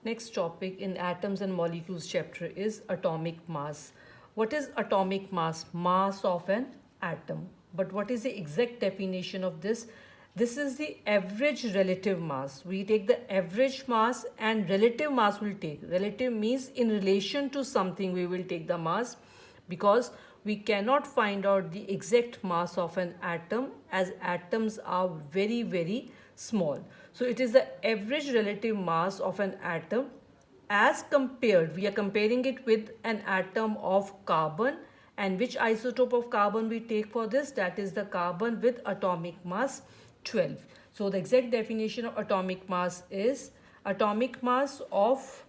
Next topic in atoms and molecules chapter is atomic mass. What is atomic mass? Mass of an atom. But what is the exact definition of this? This is the average relative mass. We take the average mass and relative mass will take. Relative means in relation to something we will take the mass, because we cannot find out the exact mass of an atom as atoms are very small. So it is the average relative mass of an atom as compared, we are comparing it with an atom of carbon, and which isotope of carbon we take for this, that is the carbon with atomic mass 12. So the exact definition of atomic mass is atomic mass of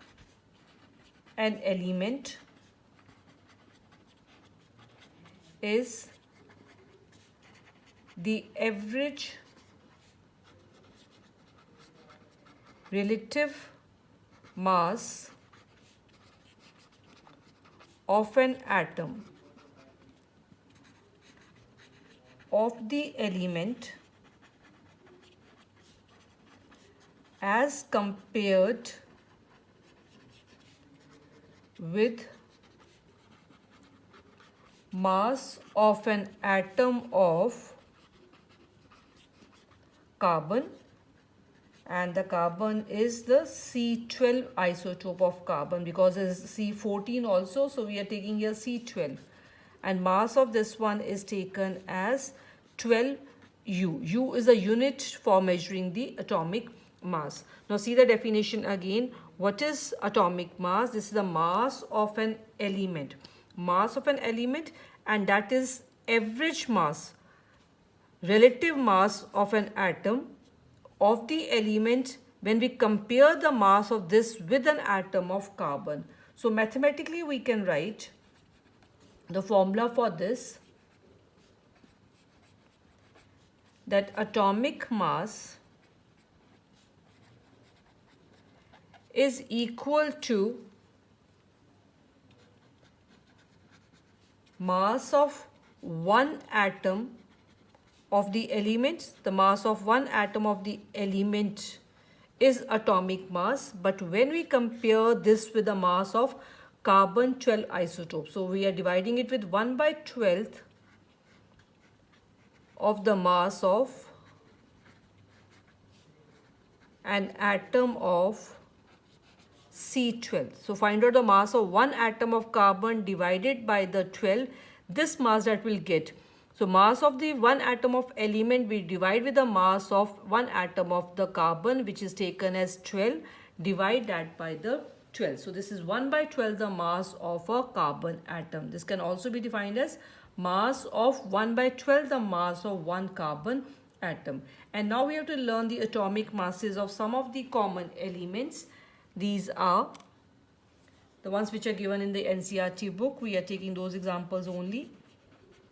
an element is the average relative mass of an atom of the element as compared with mass of an atom of carbon, and the carbon is the C12 isotope of carbon, because it is C14 also, so we are taking here C12, and mass of this one is taken as 12 U. U is a unit for measuring the atomic mass. Now see the definition again. What is atomic mass? This is the mass of an element. Mass of an element, and that is average mass, relative mass of an atom of the element when we compare the mass of this with an atom of carbon. So mathematically we can write the formula for this, that atomic mass is equal to mass of one atom of the element. The mass of one atom of the element is atomic mass, but when we compare this with the mass of carbon 12 isotope, so we are dividing it with 1/12 of the mass of an atom of C12. So find out the mass of one atom of carbon divided by the 12, this mass that we'll get. So mass of the one atom of element we divide with the mass of one atom of the carbon, which is taken as 12, divide that by the 12. So this is 1/12 the mass of a carbon atom. This can also be defined as mass of 1/12 the mass of one carbon atom. And now we have to learn the atomic masses of some of the common elements. These are the ones which are given in the NCERT book. We are taking those examples only.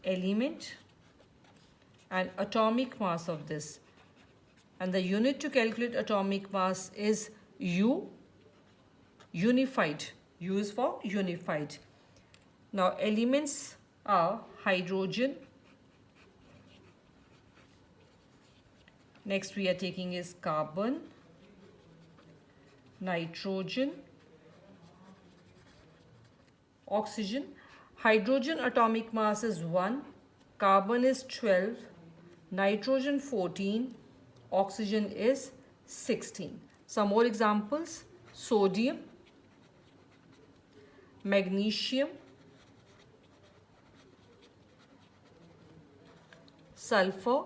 Element and atomic mass of this, and the unit to calculate atomic mass is U, unified. U is for unified. Now elements are hydrogen, next we are taking is carbon, nitrogen, oxygen. Hydrogen atomic mass is 1, carbon is 12, nitrogen 14, oxygen is 16. Some more examples: sodium, magnesium, sulfur,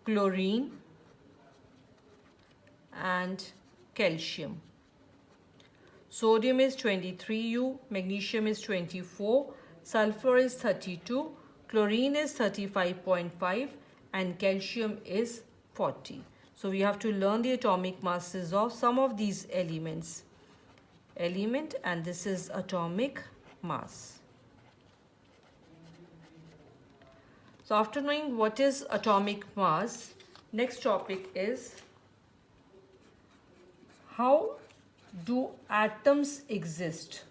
chlorine, and calcium. Sodium is 23U, magnesium is 24, sulfur is 32, chlorine is 35.5, and calcium is 40. So we have to learn the atomic masses of some of these elements. Element, and this is atomic mass. So after knowing what is atomic mass, next topic is how do atoms exist?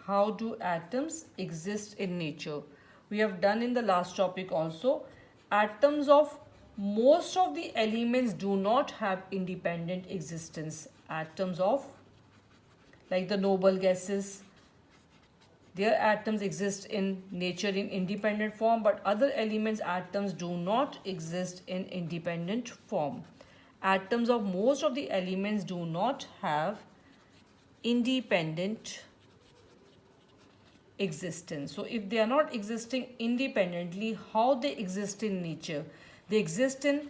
How do atoms exist in nature? We have done in the last topic also. Atoms of most of the elements do not have independent existence. Atoms of, like the noble gases, their atoms exist in nature in independent form, but other elements atoms do not exist in independent form. Atoms of most of the elements do not have independent existence. So if they are not existing independently, how they exist in nature? They exist in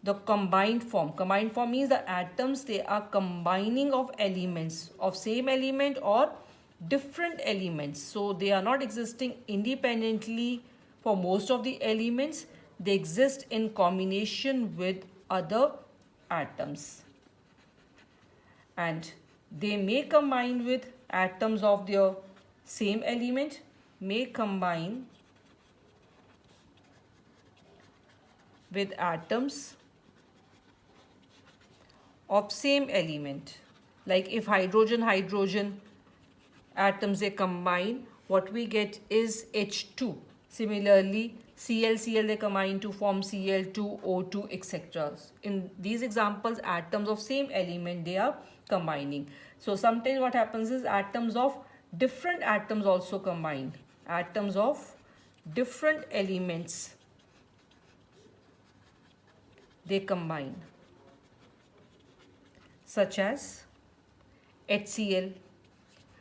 the combined form. Combined form means the atoms, they are combining of elements of same element or different elements. So they are not existing independently for most of the elements. They exist in combination with other atoms. And they may combine with atoms of their same element, may combine with atoms of same element. Like if hydrogen atoms they combine, what we get is H2. Similarly, Cl they combine to form Cl2, O2, etc. In these examples, atoms of same element they are combining. So sometimes what happens is atoms of different atoms also combine. Atoms of different elements they combine, such as HCl.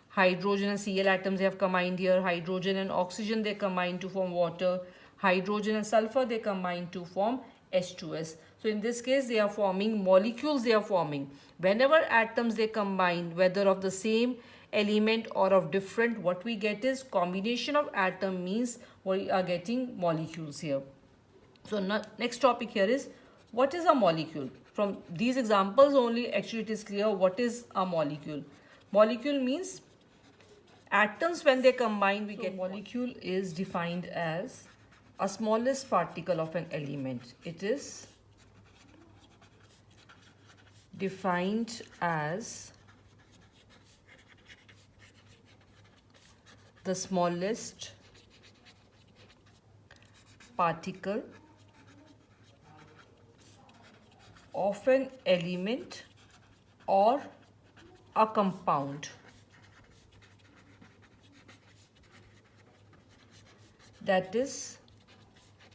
Hydrogen and Cl atoms they have combined here. Hydrogen and oxygen they combine to form water. Hydrogen and sulfur they combine to form H2S. So in this case they are forming molecules, they are forming. Whenever atoms they combine, whether of the same element or of different, what we get is combination of atom, means we are getting molecules here. So next topic here is, what is a molecule? From these examples only actually it is clear what is a molecule. Molecule means atoms when they combine we get. Molecule is defined as a smallest particle of an element. It is defined as the smallest particle of an element or a compound that is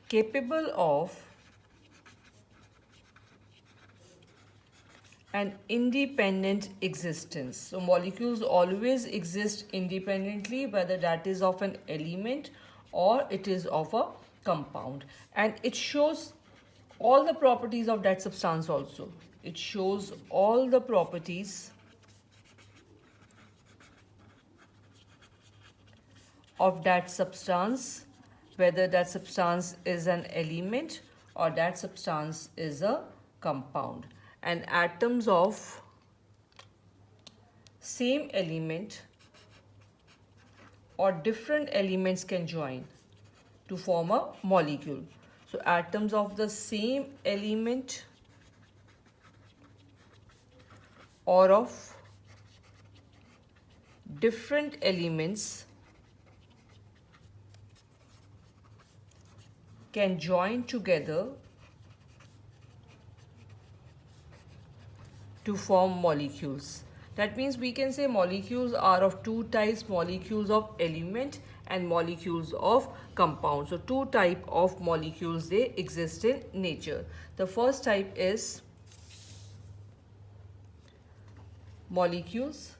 capable of an independent existence. So molecules always exist independently, whether that is of an element or it is of a compound, and it shows all the properties of that substance also. It shows all the properties of that substance, whether that substance is an element or that substance is a compound. And atoms of same element or different elements can join to form a molecule. So atoms of the same element or of different elements can join together to form molecules. That means we can say molecules are of two types: molecules of element and molecules of compound. So two type of molecules they exist in nature. The first type is molecules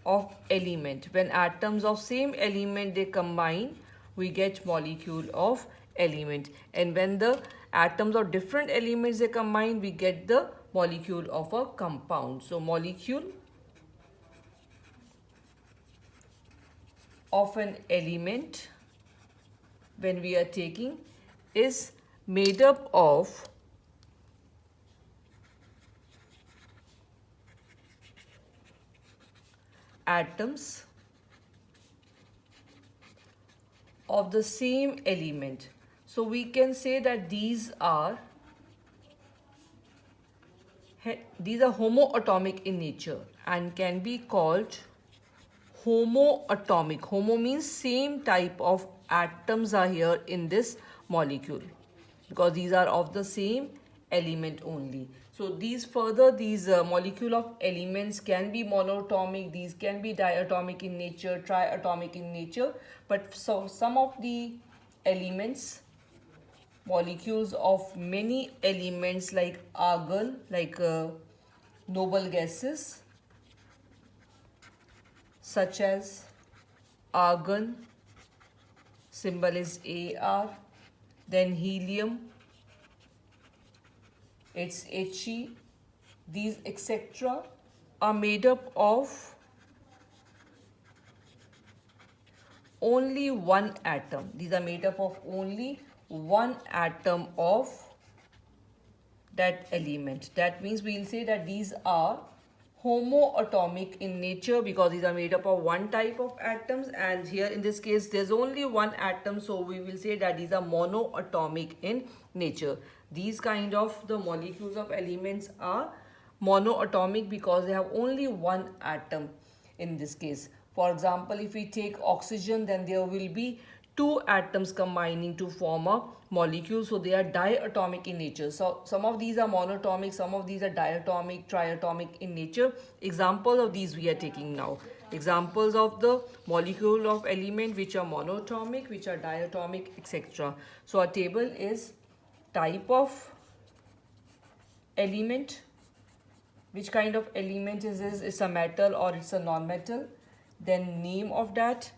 of element. When atoms of same element they combine, we get molecule of element, and when the atoms of different elements they combine, we get the molecule of a compound. So molecule of an element, when we are taking, is made up of atoms of the same element. So we can say that these are homoatomic in nature and can be called homoatomic. Homo means same type of atoms are here in this molecule, because these are of the same element only. So these molecule of elements can be monatomic, these can be diatomic in nature, triatomic in nature, but so some of the elements, molecules of many elements like argon, like noble gases such as argon, symbol is Ar, then helium, it's He, these etc. are made up of only one atom. These are made up of only one atom of that element. That means we will say that these are homoatomic in nature, because these are made up of one type of atoms, and here in this case there's only one atom, so we will say that these are monoatomic in nature. These kind of the molecules of elements are monoatomic because they have only one atom in this case. For example, if we take oxygen, then there will be two atoms combining to form a molecule, so they are diatomic in nature. So some of these are monatomic, some of these are diatomic, triatomic in nature. Examples of these we are taking now. Examples of the molecule of element which are monatomic, which are diatomic, etc. So our table is type of element, which kind of element is this, it's a metal or it's a non-metal, then name of that,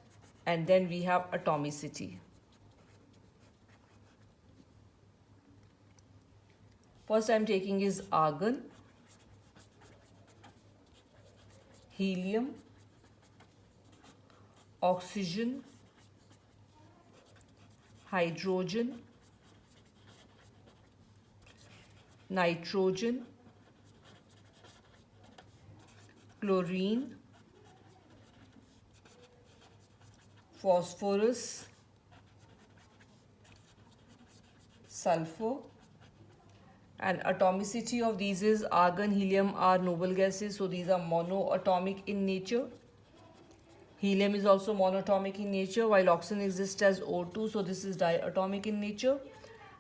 and then we have atomicity. First I'm taking is argon, helium, oxygen, hydrogen, nitrogen, chlorine, phosphorus, sulfur, and atomicity of these is argon, helium are noble gases, so these are monoatomic in nature. Helium is also monatomic in nature, while oxygen exists as O2, so this is diatomic in nature.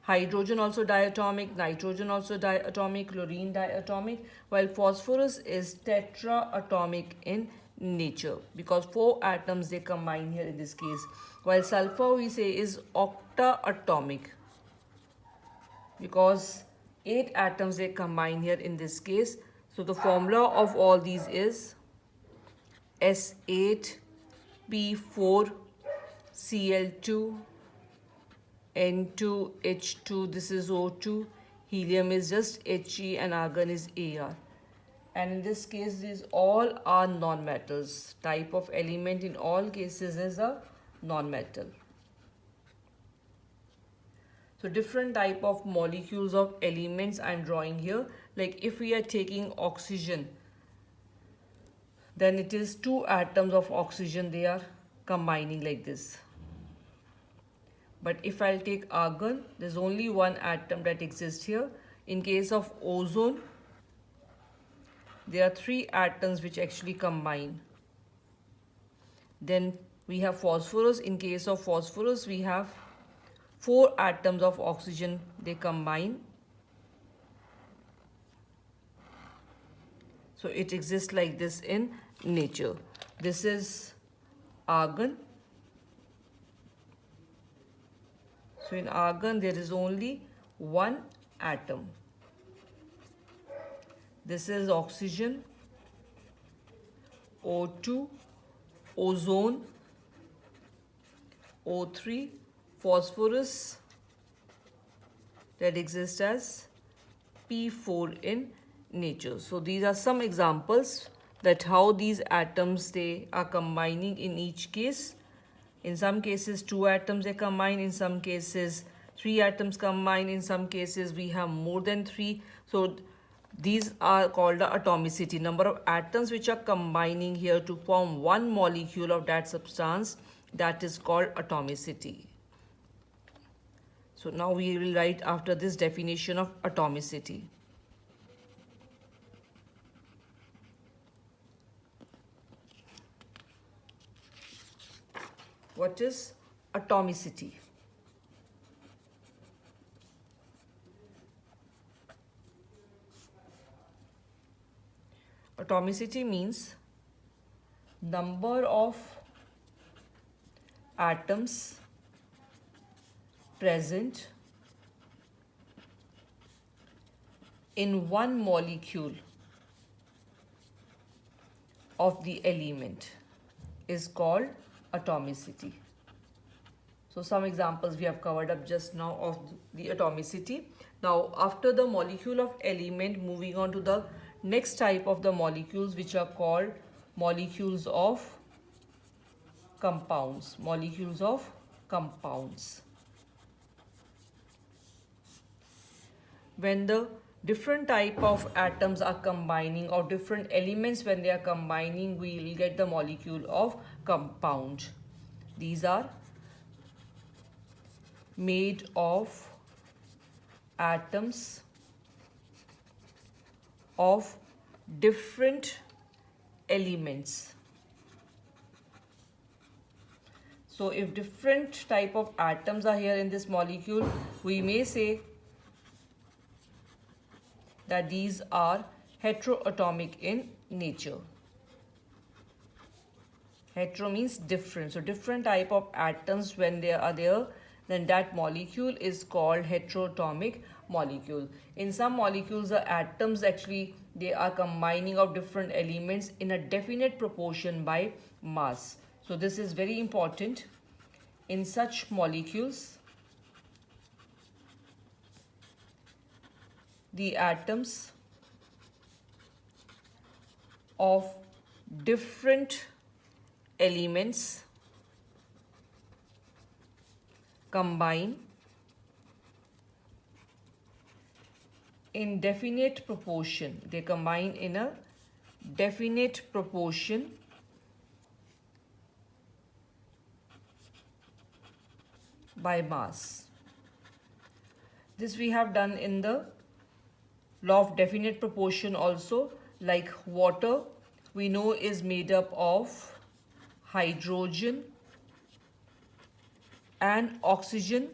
Hydrogen also diatomic, nitrogen also diatomic, chlorine diatomic, while phosphorus is tetraatomic in nature because 4 atoms they combine here in this case, while sulfur we say is octaatomic because 8 atoms they combine here in this case. So the formula of all these is S8P4Cl2 N2H2, this is O2, helium is just He, and argon is Ar. And in this case, these all are non-metals. Type of element in all cases is a non-metal. So different type of molecules of elements I am drawing here. Like if we are taking oxygen, then it is 2 atoms of oxygen they are combining like this. But if I'll take argon, there's only 1 atom that exists here. In case of ozone, there are 3 atoms which actually combine. Then we have phosphorus. In case of phosphorus, we have 4 atoms of oxygen they combine. So it exists like this in nature. This is argon. So in argon there is only 1 atom. This is oxygen, O2, ozone, O3, phosphorus that exists as P4 in nature. So these are some examples that how these atoms they are combining in each case. In some cases 2 atoms they combine, in some cases 3 atoms combine, in some cases we have more than 3. So these are called the atomicity, number of atoms which are combining here to form one molecule of that substance, that is called atomicity. So now we will write after this definition of atomicity. What is atomicity. Atomicity means number of atoms present in one molecule of the element is called atomicity. So some examples we have covered up just now of the atomicity. Now after the molecule of element, moving on to the next type of the molecules, which are called molecules of compounds. Molecules of compounds. When the different type of atoms are combining, or different elements when they are combining, we will get the molecule of compound. These are made of atoms of different elements. So if different type of atoms are here in this molecule, we may say that these are heteroatomic in nature. Hetero means different. So different type of atoms when they are there, then that molecule is called heteroatomic molecule. In some molecules, the atoms actually, they are combining of different elements in a definite proportion by mass. So this is very important. In such molecules, the atoms of different elements combine in definite proportion. They combine in a definite proportion by mass. This we have done in the law of definite proportion also. Like water, we know is made up of hydrogen and oxygen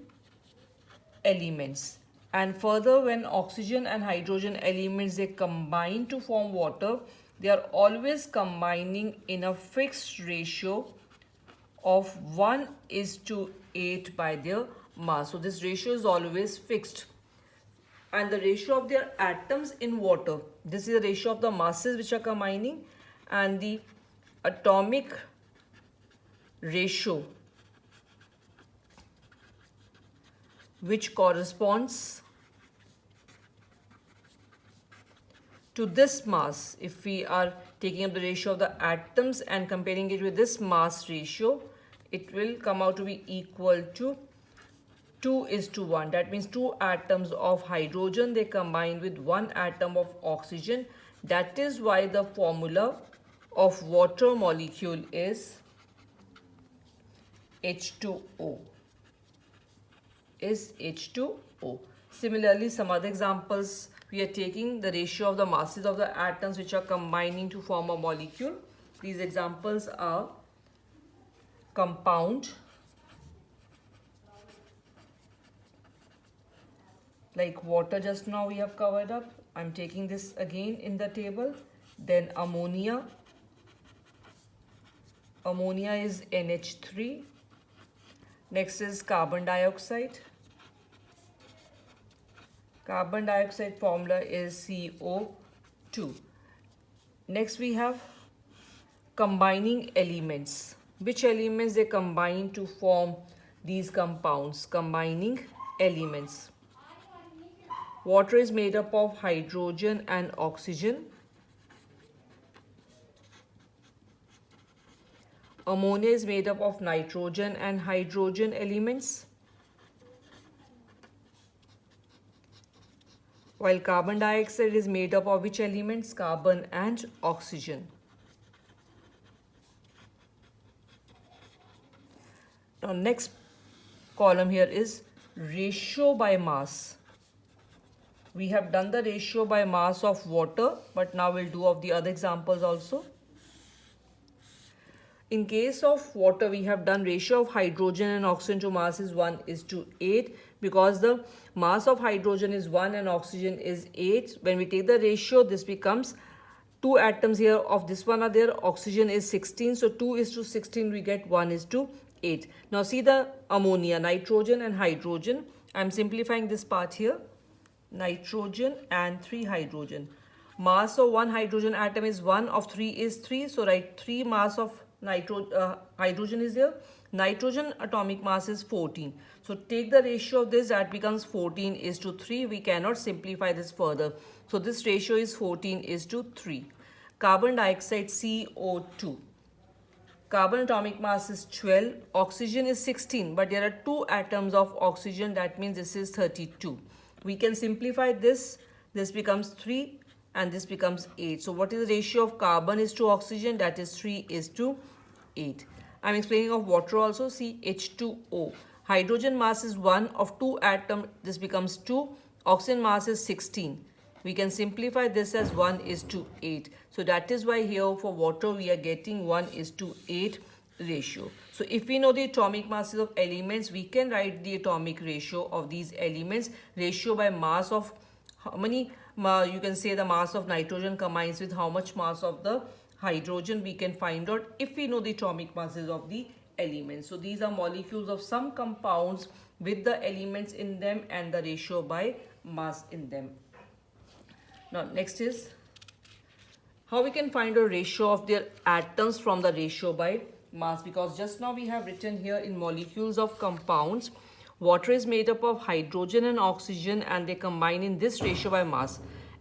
elements, and further, when oxygen and hydrogen elements, they combine to form water, they are always combining in a fixed ratio of 1:8 by their mass. So this ratio is always fixed. And the ratio of their atoms in water, this is the ratio of the masses which are combining, and the atomic ratio which corresponds to this mass. If we are taking up the ratio of the atoms and comparing it with this mass ratio, it will come out to be equal to 2:1. That means 2 atoms of hydrogen, they combine with 1 atom of oxygen. That is why the formula of water molecule is H2O. Is H2O. Similarly, some other examples we are taking the ratio of the masses of the atoms which are combining to form a molecule. These examples are compound, like water just now we have covered up. I'm taking this again in the table. Then ammonia. Ammonia is NH3. Next is carbon dioxide. Carbon dioxide formula is CO2. Next we have combining elements. Which elements they combine to form these compounds? Combining elements. Water is made up of hydrogen and oxygen. Ammonia is made up of nitrogen and hydrogen elements. While carbon dioxide is made up of which elements? Carbon and oxygen. Now next column here is ratio by mass. We have done the ratio by mass of water, but now we'll do of the other examples also. in case of water, we have done ratio of hydrogen and oxygen to mass is 1:8, because the mass of hydrogen is 1 and oxygen is 8. When we take the ratio, this becomes 2 atoms here of this one are there, oxygen is 16, so 2:16 we get 1:8. Now see the ammonia, nitrogen and hydrogen. I'm simplifying this part here. Nitrogen and 3 hydrogen. Mass of one hydrogen atom is 1, of 3 is 3, so write 3 mass of hydrogen is there. Nitrogen atomic mass is 14. So take the ratio of this, that becomes 14:3. We cannot simplify this further. So this ratio is 14:3. Carbon dioxide, CO2. Carbon atomic mass is 12. Oxygen is 16, but there are 2 atoms of oxygen. That means this is 32. We can simplify this. This becomes 3 and this becomes 8. So what is the ratio of carbon is to oxygen? That is 3:8. I'm explaining of water also. See H2O. Hydrogen mass is 1, of 2 atom. This becomes 2. Oxygen mass is 16. We can simplify this as 1:8. So that is why here for water we are getting 1:8 ratio. So if we know the atomic masses of elements, we can write the atomic ratio of these elements. Ratio by mass of how many, you can say the mass of nitrogen combines with how much mass of the hydrogen, we can find out if we know the atomic masses of the elements. So these are molecules of some compounds with the elements in them and the ratio by mass in them. Now next is how we can find a ratio of their atoms from the ratio by mass, because just now we have written here in molecules of compounds, water is made up of hydrogen and oxygen and they combine in this ratio by mass.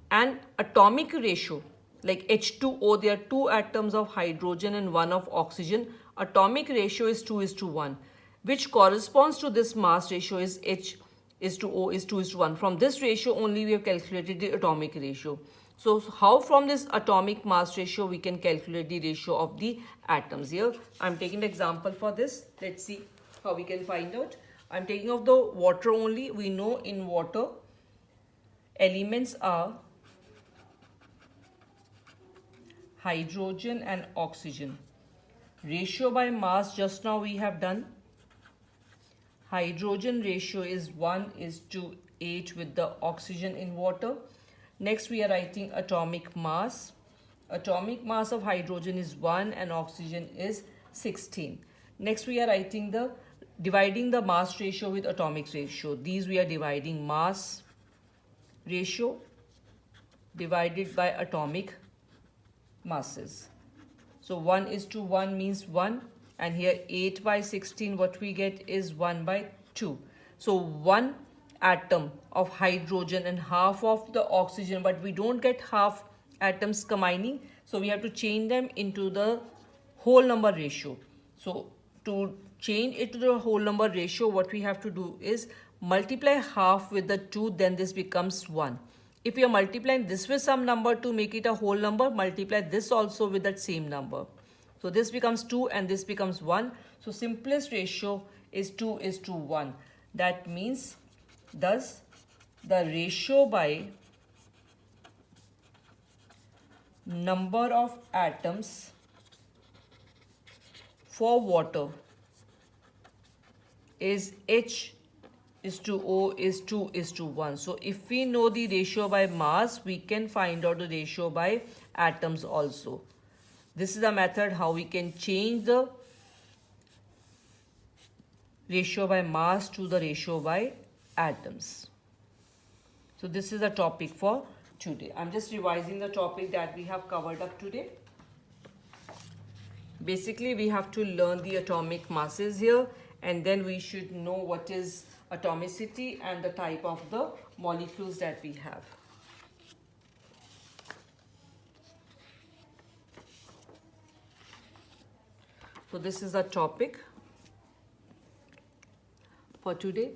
And atomic ratio, like H2O, there are 2 atoms of hydrogen and 1 of oxygen. Atomic ratio is 2:1, which corresponds to this mass ratio is H:O is 2:1. From this ratio only we have calculated the atomic ratio. So how from this atomic mass ratio we can calculate the ratio of the atoms? Here I'm taking the example for this. Let's see how we can find out. I'm taking of the water only. We know in water elements are hydrogen and oxygen. Ratio by mass, just now we have done. Hydrogen ratio is 1:8 with the oxygen in water. Next we are writing atomic mass. Atomic mass of hydrogen is 1 and oxygen is 16. Next we are writing the dividing the mass ratio with atomic ratio. These we are dividing mass ratio divided by atomic masses. So 1:1 means 1, and here 8/16 what we get is 1/2. So 1 atom of hydrogen and half of the oxygen, but we don't get half atoms combining, so we have to change them into the whole number ratio. So to change it to the whole number ratio, what we have to do is multiply half with the 2, then this becomes 1. If you are multiplying this with some number to make it a whole number, multiply this also with that same number. So this becomes 2 and this becomes 1. So simplest ratio is 2:1. That means thus the ratio by number of atoms for water is H:O is 2:1. So if we know the ratio by mass, we can find out the ratio by atoms also. This is the method how we can change the ratio by mass to the ratio by atoms. So this is the topic for today. I'm just revising the topic that we have covered up today. Basically, we have to learn the atomic masses here, and then we should know what is atomicity and the type of the molecules that we have. So this is the topic for today.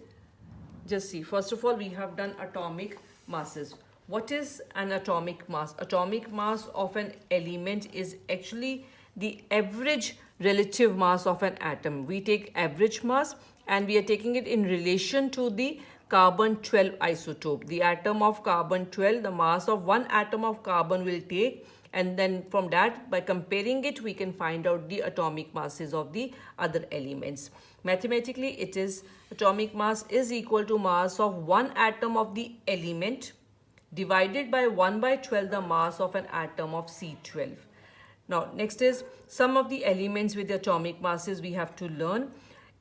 Just see, first of all, we have done atomic masses. What is an atomic mass? Atomic mass of an element is actually the average relative mass of an atom. We take average mass and we are taking it in relation to the carbon 12 isotope. The atom of carbon 12, the mass of one atom of carbon will take, and then from that, by comparing it, we can find out the atomic masses of the other elements. Mathematically, it is atomic mass is equal to mass of one atom of the element divided by 1 by 12 the mass of an atom of C12. Now, next is some of the elements with the atomic masses we have to learn.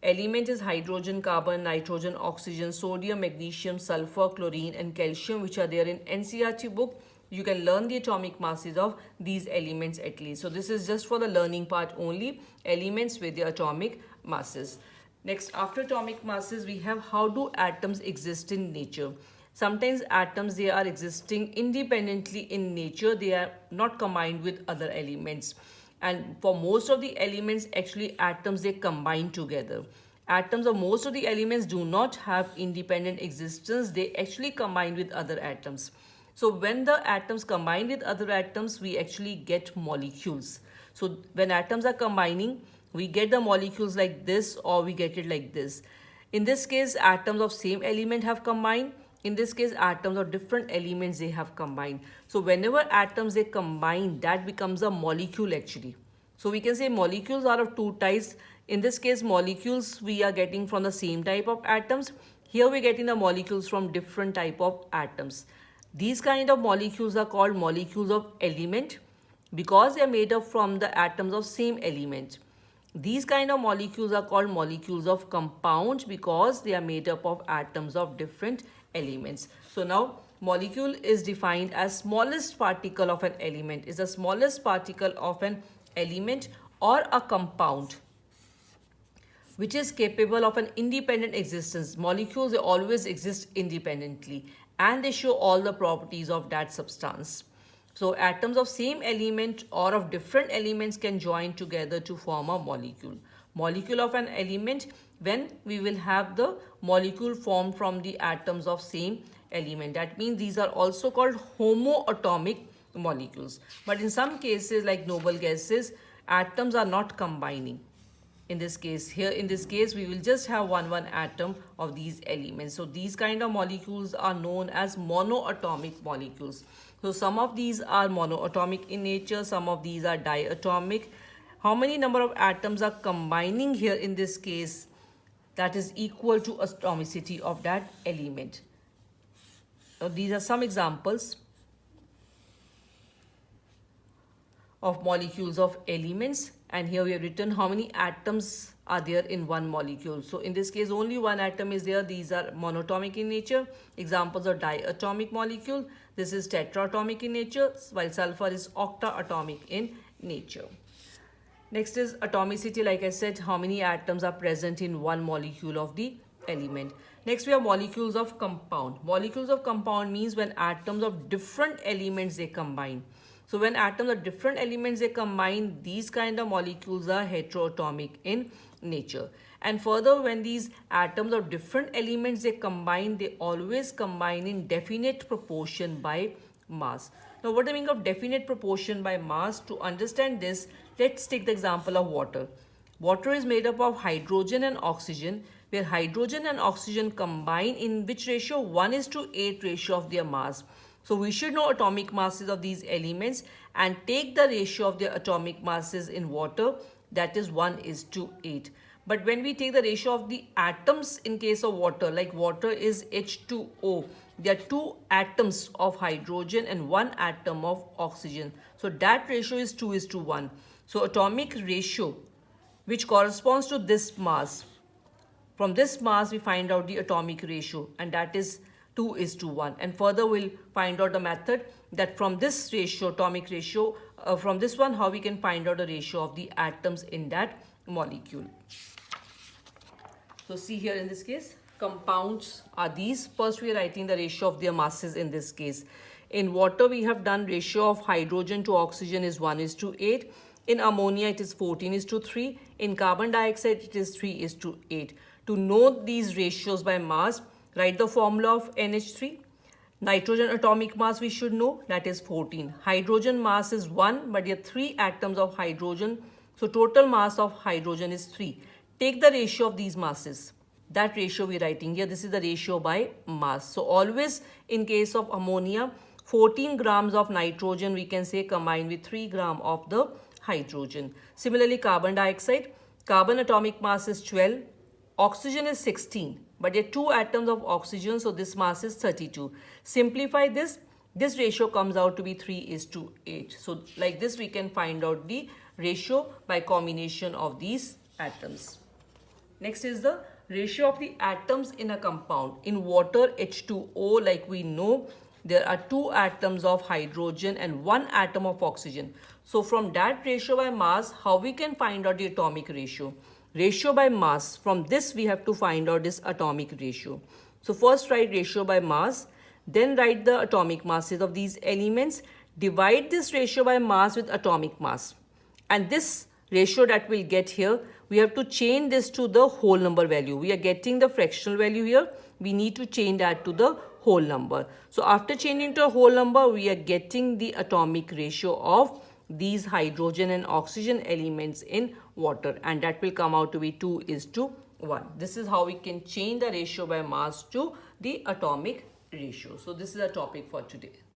Element is hydrogen, carbon, nitrogen, oxygen, sodium, magnesium, sulfur, chlorine and calcium, which are there in NCERT book. You can learn the atomic masses of these elements at least. So this is just for the learning part only, elements with the atomic masses. Next, after atomic masses, we have how do atoms exist in nature. Sometimes atoms, they are existing independently in nature. They are not combined with other elements. And for most of the elements, actually atoms, they combine together. Atoms of most of the elements do not have independent existence. They actually combine with other atoms. So when the atoms combine with other atoms, we actually get molecules. So when atoms are combining, we get the molecules like this, or we get it like this. In this case, atoms of same element have combined. In this case, atoms of different elements, they have combined. So whenever atoms, they combine, that becomes a molecule actually. So we can say molecules are of two types. In this case, molecules we are getting from the same type of atoms. Here we're getting the molecules from different type of atoms. These kind of molecules are called molecules of element because they are made up from the atoms of same element. These kind of molecules are called molecules of compound because they are made up of atoms of different elements. So now molecule is defined as smallest particle of an element, is the smallest particle of an element or a compound which is capable of an independent existence. Molecules, they always exist independently and they show all the properties of that substance. So atoms of same element or of different elements can join together to form a molecule. Molecule of an element, when we will have the molecule formed from the atoms of same element. That means these are also called homoatomic molecules. But in some cases, like noble gases, atoms are not combining. In this case, here in this case, we will just have one atom of these elements. So these kind of molecules are known as monoatomic molecules. So some of these are monoatomic in nature, some of these are diatomic. How many number of atoms are combining here in this case? That is equal to atomicity of that element. So these are some examples of molecules of elements, and here we have written how many atoms are there in one molecule. So in this case, only one atom is there. These are monatomic in nature. Examples are diatomic molecule. This is tetraatomic in nature, while sulfur is octaatomic in nature. Next is atomicity. Like I said, how many atoms are present in one molecule of the element. Next, we have molecules of compound. Molecules of compound means when atoms of different elements, they combine. So when atoms of different elements, they combine, these kind of molecules are heteroatomic in nature. And further, when these atoms of different elements, they combine, they always combine in definite proportion by mass. Now, what do I mean of definite proportion by mass? To understand this, let's take the example of water. Water is made up of hydrogen and oxygen, where hydrogen and oxygen combine in which ratio? 1:8 ratio of their mass. So we should know atomic masses of these elements and take the ratio of their atomic masses in water, that is 1:8. But when we take the ratio of the atoms in case of water, like water is H2O, there are 2 atoms of hydrogen and 1 atom of oxygen. So that ratio is 2:1. So atomic ratio, which corresponds to this mass, from this mass we find out the atomic ratio, and that is 2:1. And further we'll find out the method that from this ratio, atomic ratio, from this one, how we can find out the ratio of the atoms in that molecule. So see here in this case, compounds are these. First we are writing the ratio of their masses in this case. In water we have done ratio of hydrogen to oxygen is 1:8. In ammonia it is 14:3. In carbon dioxide it is 3:8. To know these ratios by mass, write the formula of NH3. Nitrogen atomic mass we should know, that is 14. Hydrogen mass is 1, but there are 3 atoms of hydrogen. So total mass of hydrogen is 3. Take the ratio of these masses. that ratio we're writing here. This is the ratio by mass. So always in case of ammonia, 14 grams of nitrogen we can say combined with 3 gram of the hydrogen. Similarly, carbon dioxide, carbon atomic mass is 12, oxygen is 16, but there are 2 atoms of oxygen, so this mass is 32. Simplify this, this ratio comes out to be 3:8. So like this we can find out the ratio by combination of these atoms. Next is the ratio of the atoms in a compound. In water, H2O, like we know, there are 2 atoms of hydrogen and 1 atom of oxygen. So from that ratio by mass, how we can find out the atomic ratio? Ratio by mass, from this we have to find out this atomic ratio. So first write ratio by mass, then write the atomic masses of these elements, divide this ratio by mass with atomic mass. And this ratio that we'll get here, we have to change this to the whole number value. We are getting the fractional value here. We need to change that to the whole number. So after changing to a whole number, we are getting the atomic ratio of these hydrogen and oxygen elements in water, and that will come out to be 2:1. This is how we can change the ratio by mass to the atomic ratio. So this is a topic for today.